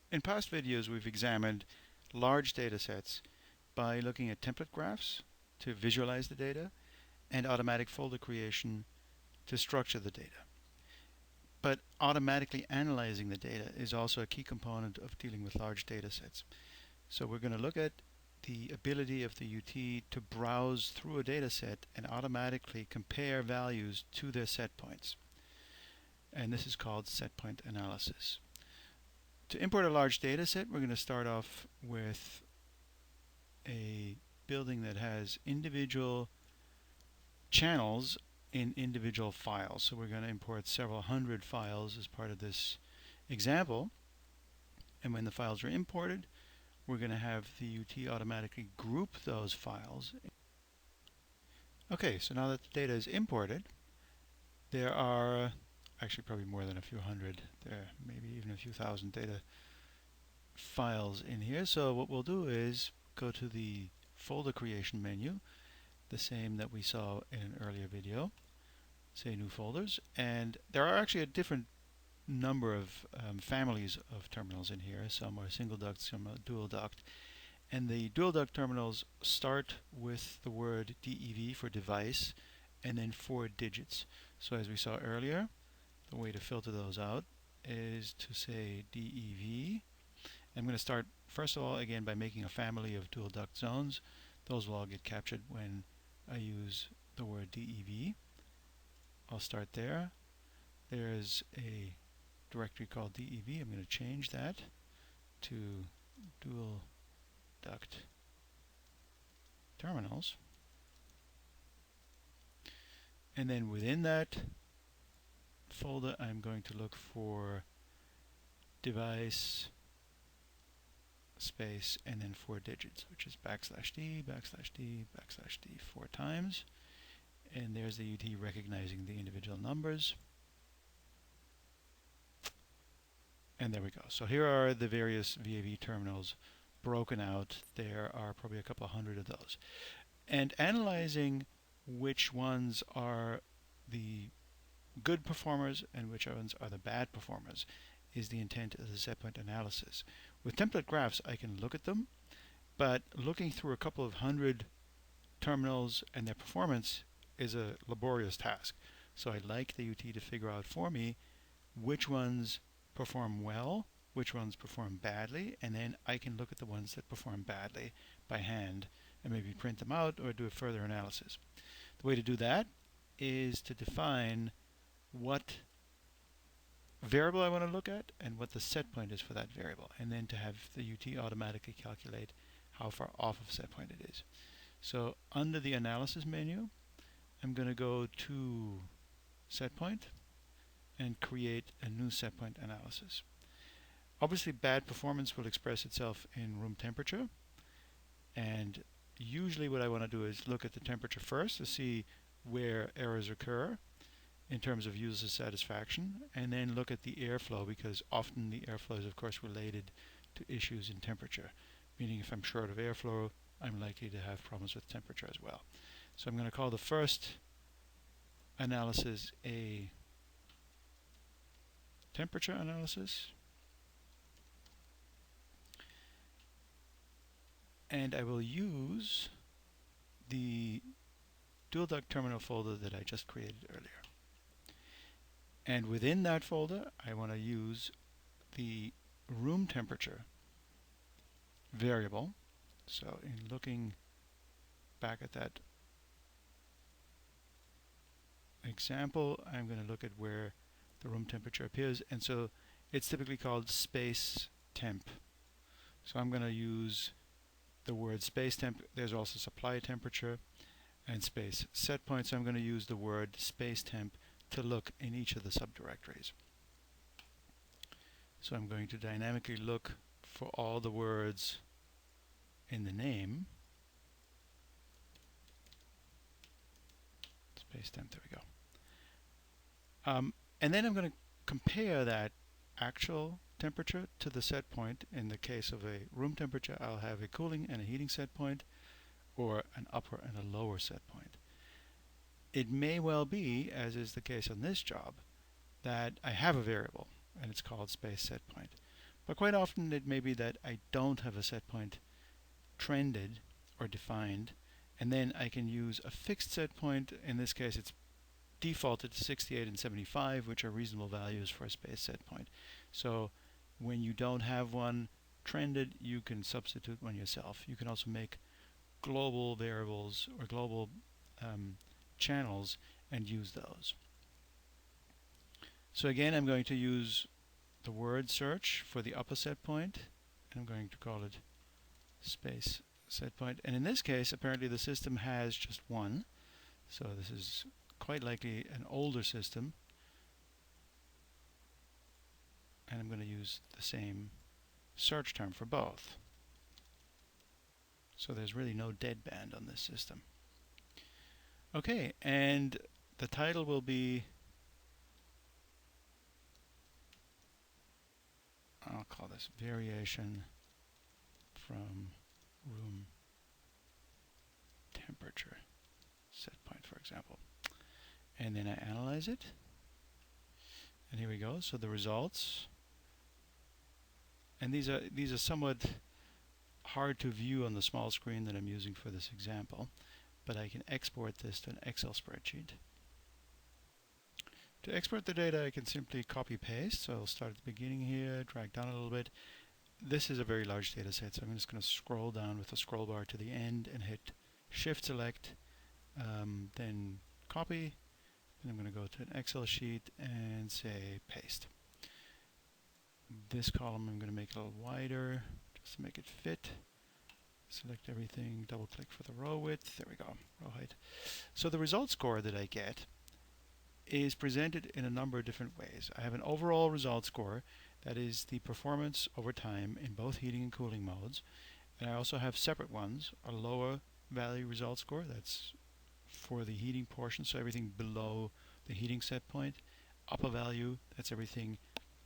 In past videos, we've examined large data sets by looking at template graphs to visualize the data and automatic folder creation to structure the data. But automatically analyzing the data is also a key component of dealing with large data sets. So we're going to look at the ability of the UT to browse through a data set and automatically compare values to their set points. And this is called setpoint analysis. To import a large data set, we're going to start off with a building that has individual channels in individual files. So we're going to import several hundred files as part of this example. And when the files are imported, we're going to have the UT automatically group those files. Okay, so now that the data is imported, there are actually probably more than a few hundred, there maybe even a few thousand data files in here. So what we'll do is go to the folder creation menu, the same that we saw in an earlier video, say new folders, and there are actually a different number of families of terminals in here. Some are single duct, some are dual duct, and the dual duct terminals start with the word DEV for device and then 4 digits. So as we saw earlier, the way to filter those out is to say DEV. I'm going to start first of all again by making a family of dual duct zones. Those will all get captured when I use the word DEV. I'll start there. There's a directory called DEV. I'm going to change that to dual duct terminals. And then within that folder, I'm going to look for device space and then 4 digits, which is \d, \d, \d 4 times. And there's the UT recognizing the individual numbers. And there we go. So here are the various VAV terminals broken out. There are probably a couple hundred of those. And analyzing which ones are the good performers and which ones are the bad performers is the intent of the setpoint analysis. With template graphs, I can look at them, but looking through a couple of hundred terminals and their performance is a laborious task. So I'd like the UT to figure out for me which ones perform well, which ones perform badly, and then I can look at the ones that perform badly by hand and maybe print them out or do a further analysis. The way to do that is to define what variable I want to look at and what the set point is for that variable, and then to have the UT automatically calculate how far off of set point it is. So under the analysis menu, I'm going to go to setpoint and create a new setpoint analysis. Obviously, bad performance will express itself in room temperature, and usually what I want to do is look at the temperature first to see where errors occur in terms of user satisfaction, and then look at the airflow, because often the airflow is of course related to issues in temperature, meaning if I'm short of airflow, I'm likely to have problems with temperature as well. So I'm going to call the first analysis a temperature analysis, and I will use the dual duct terminal folder that I just created earlier. And within that folder, I want to use the room temperature variable. So in looking back at that example, I'm going to look at where the room temperature appears, and so it's typically called space temp. So I'm going to use the word space temp. There's also supply temperature and space set point, so I'm going to use the word space temp to look in each of the subdirectories. So I'm going to dynamically look for all the words in the name. Space temp, there we go. And then I'm going to compare that actual temperature to the set point. In the case of a room temperature, I'll have a cooling and a heating set point, or an upper and a lower set point. It may well be, as is the case on this job, that I have a variable and it's called space set point. But quite often it may be that I don't have a set point trended or defined, and then I can use a fixed set point. In this case, it's defaulted to 68 and 75, which are reasonable values for a space set point. So when you don't have one trended, you can substitute one yourself. You can also make global variables or global channels and use those. So again, I'm going to use the word search for the upper set point, and I'm going to call it space set point. And in this case, apparently the system has just one. So this is quite likely an older system. And I'm going to use the same search term for both. So there's really no deadband on this system. Okay, and the title will be, I'll call this variation from room temperature set point, for example. And then I analyze it. And here we go. So the results, and these are somewhat hard to view on the small screen that I'm using for this example, but I can export this to an Excel spreadsheet. To export the data, I can simply copy paste. So I'll start at the beginning here, drag down a little bit. This is a very large data set, so I'm just going to scroll down with the scroll bar to the end and hit Shift Select, then copy. And I'm going to go to an Excel sheet and say paste. This column I'm going to make a little wider just to make it fit. Select everything, double click for the row width. There we go, row height. So the result score that I get is presented in a number of different ways. I have an overall result score, that is the performance over time in both heating and cooling modes. And I also have separate ones, a lower value result score, that's for the heating portion, so everything below the heating set point. Upper value, that's everything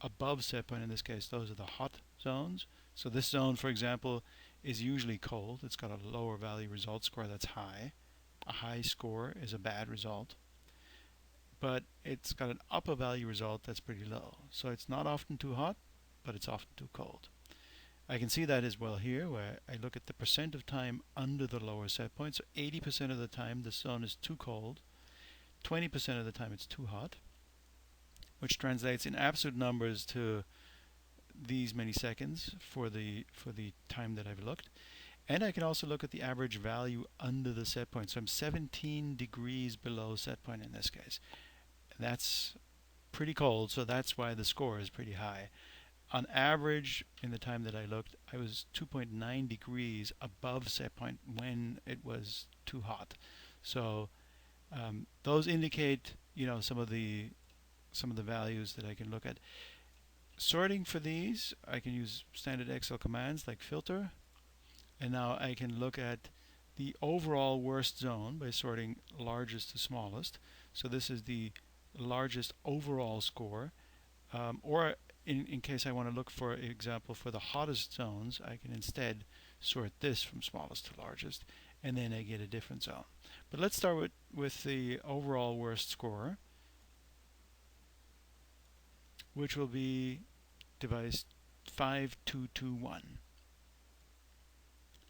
above set point. In this case, those are the hot zones. So this zone, for example, is usually cold. It's got a lower value result score that's high. A high score is a bad result. But it's got an upper value result that's pretty low. So it's not often too hot, but it's often too cold. I can see that as well here, where I look at the percent of time under the lower set point. So 80% of the time the zone is too cold, 20% of the time it's too hot, which translates in absolute numbers to these many seconds for the time that I've looked. And I can also look at the average value under the set point. So I'm 17 degrees below set point in this case. That's pretty cold, so that's why the score is pretty high. On average, in the time that I looked, I was 2.9 degrees above set point when it was too hot. So those indicate, some of the values that I can look at. Sorting for these, I can use standard Excel commands like filter, and now I can look at the overall worst zone by sorting largest to smallest. So this is the largest overall score, or in case I want to look, for example, for the hottest zones, I can instead sort this from smallest to largest, and then I get a different zone. But let's start with the overall worst score, which will be device 5221.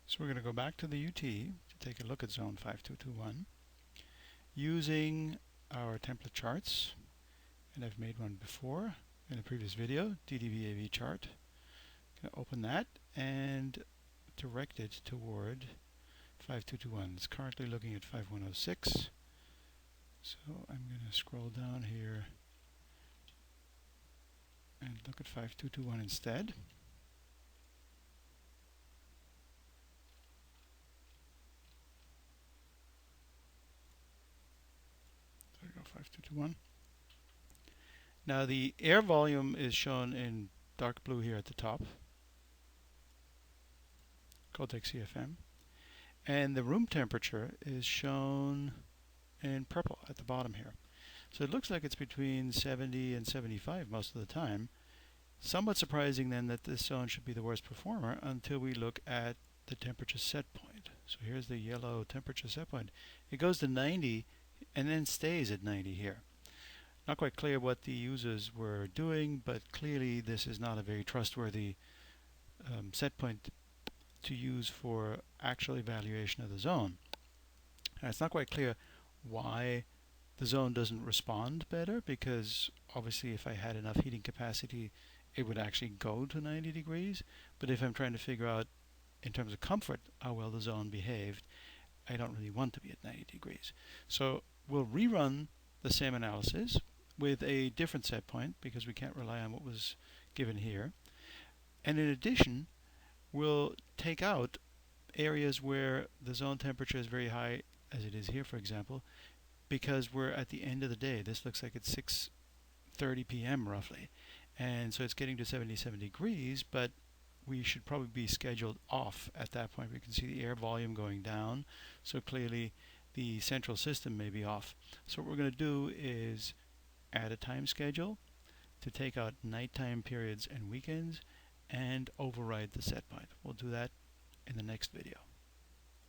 So we're going to go back to the UT to take a look at zone 5221 using our template charts, and I've made one before in a previous video, DDVAV chart. I'm going to open that and direct it toward 5221. It's currently looking at 5106. So I'm going to scroll down here and look at 5221 instead. There we go, 5221. Now the air volume is shown in dark blue here at the top, Codex CFM, and the room temperature is shown in purple at the bottom here. So it looks like it's between 70 and 75 most of the time. Somewhat surprising then that this zone should be the worst performer until we look at the temperature set point. So here's the yellow temperature set point. It goes to 90 and then stays at 90 here. Not quite clear what the users were doing, but clearly this is not a very trustworthy set point to use for actual evaluation of the zone. And it's not quite clear why the zone doesn't respond better, because obviously if I had enough heating capacity it would actually go to 90 degrees. But if I'm trying to figure out in terms of comfort how well the zone behaved, I don't really want to be at 90 degrees. So we'll rerun the same analysis with a different set point because we can't rely on what was given here. And in addition, we'll take out areas where the zone temperature is very high, as it is here, for example, because we're at the end of the day. This looks like it's 6:30 p.m. roughly, and so it's getting to 77 degrees, but we should probably be scheduled off at that point. We can see the air volume going down, so clearly the central system may be off. So what we're going to do is add a time schedule to take out nighttime periods and weekends and override the set point. We'll do that in the next video.